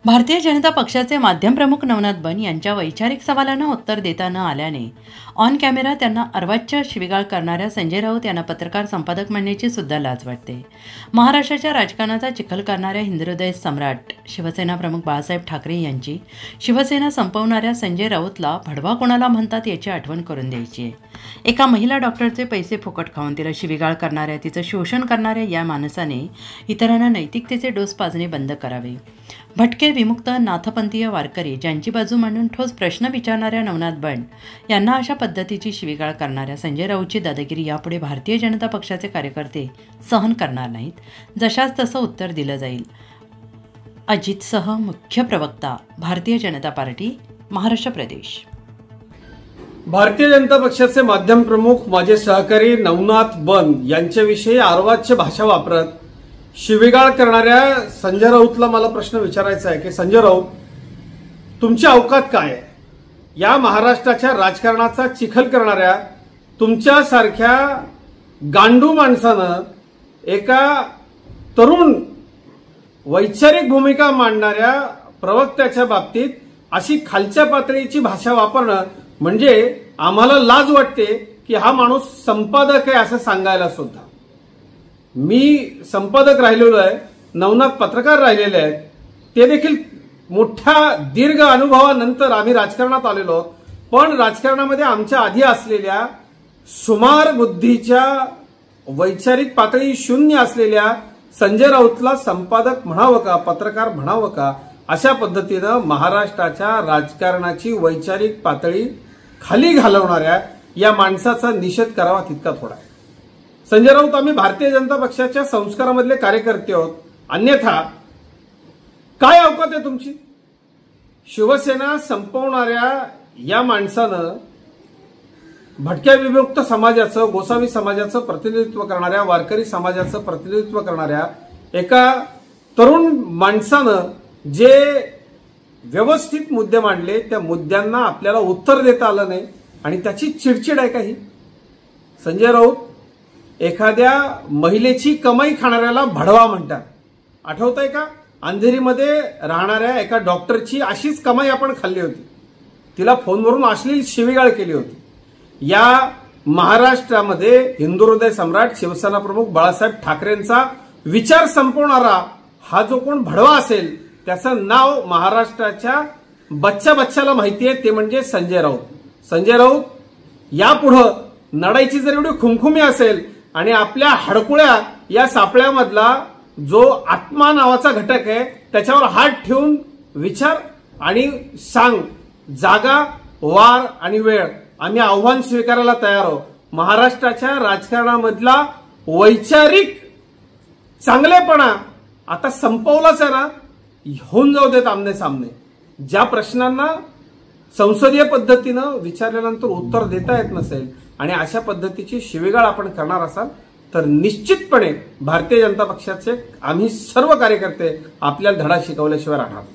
भारतीय जनता पक्षाचे माध्यम प्रमुख नवनाथ बन यांच्या वैचारिक सवालांना उत्तर देता न आल्याने ऑन कॅमेरा त्यांना अर्वाच्य शिवीगाळ करणाऱ्या संजय राऊत यांना पत्रकार संपादक म्हणण्याची सुद्धा लाज वाटते। महाराष्ट्राच्या राजकारणाचा चिखल करणाऱ्या हिंदुहृदय सम्राट शिवसेना प्रमुख बाळासाहेब ठाकरे यांची शिवसेना संपवणाऱ्या संजय राऊतला भडवा कोणाला म्हणतात याची आठवण करून द्यायची आहे। एका महिला डॉक्टरचे पैसे फुकट खाऊन तिला शिवीगाळ करणाऱ्या, तिचं शोषण करणाऱ्या या माणसाने इतरांना नैतिकतेचे डोस पाजणे बंद करावे। भटके, विमुक्त, नाथपंथीय वारकरी ज्यांची बाजू मांडून ठोस प्रश्न विचारणाऱ्या नवनाथ बन यांना अशा पद्धतीची शिवीगाळ करणाऱ्या संजय राऊतची दादागिरी यापुढे भारतीय जनता पक्षाचे कार्यकर्ते सहन करणार नाहीत। जशास तसं उत्तर दिलं जाईल। अजितसह मुख्य प्रवक्ता, भारतीय जनता पार्टी, महाराष्ट्र प्रदेश। भारतीय जनता पक्षाचे माध्यम प्रमुख माझे सहकारी नवनाथ बन यांच्याविषयी अर्वाच्य भाषा वापरत शिवीगाळ करणाऱ्या संजय राऊतला मला प्रश्न विचारायचा आहे की संजय राऊत, तुमची अवकात काय आहे? या महाराष्ट्राच्या राजकारणाचा चिखल करणाऱ्या तुमच्यासारख्या गांडू माणसानं एका तरुण वैचारिक भूमिका मांडणाऱ्या प्रवक्त्याच्या बाबतीत अशी खालच्या पातळीची भाषा वापरणं म्हणजे आम्हाला लाज वाटते की हा माणूस संपादक आहे असं सांगायला सुद्धा। मी संपादक राहिलेलो आहे, नवनाथ पत्रकार राहिलेले आहेत, ते देखील मोठ्या दीर्घ अनुभवानंतर आम्ही राजकारणात आलेलो। पण राजकारणामध्ये आमच्या आधी असलेल्या सुमार बुद्धीच्या वैचारिक पातळी शून्य असलेल्या संजय राऊतला संपादक म्हणावं का, पत्रकार म्हणावं का, अशा पद्धतीनं महाराष्ट्राच्या राजकारणाची वैचारिक पातळी खाली घालवणाऱ्या या माणसाचा निषेध करावा तितका थोडा आहे। संजय राऊत, आम्ही भारतीय जनता पक्षाच्या संस्कारामधले कार्यकर्ते आहोत, अन्यथा काय अवकात आहे तुमची? शिवसेना संपवणाऱ्या या माणसानं भटक्या विमुक्त समाजाचं, गोसावी समाजाचं प्रतिनिधित्व करणाऱ्या, वारकरी समाजाचं प्रतिनिधित्व करणाऱ्या एका तरुण माणसानं जे व्यवस्थित मुद्दे मांडले, त्या मुद्द्यांना आपल्याला उत्तर देता आलं नाही आणि त्याची चिडचिड आहे काही। संजय राऊत, एखाद्या महिलेची कमाई खाणाऱ्याला भडवा म्हणतात, आठवतंय का? अंधेरीमध्ये राहणाऱ्या एका डॉक्टरची अशीच कमाई आपण खाल्ली होती, तिला फोनवरून अश्लील शिवीगाळ केली होती। या महाराष्ट्रामध्ये हिंदुहृदय सम्राट शिवसेना प्रमुख बाळासाहेब ठाकरेंचा विचार संपवणारा हा जो कोण भडवा असेल त्याचं नाव महाराष्ट्राच्या बच्च्याला माहिती आहे, ते म्हणजे संजय राऊत। संजय राऊत, यापुढं नडायची जर एवढी खुमखुमी असेल आणि आपल्या हडकुळ्या या सापळ्यामधला जो आत्मा नावाचा घटक आहे त्याच्यावर हात ठेवून विचार आणि सांग, जागा, वार आणि वेळ, आम्ही आव्हान स्वीकारायला तयार आहोत। महाराष्ट्राच्या राजकारणामधला वैचारिक चांगलेपणा आता संपवलाच आहे ना, होऊन जाऊ देत आमने सामने। ज्या प्रश्नांना संसदीय पद्धतीनं विचारल्यानंतर उत्तर देता येत नसेल आणि अशा पद्धतीची शिवीगाळ आपण करणार असाल तर निश्चितपणे भारतीय जनता पक्षाचे आम्ही सर्व कार्यकर्ते आपल्याला धडा शिकवल्याशिवाय राहणार नाही।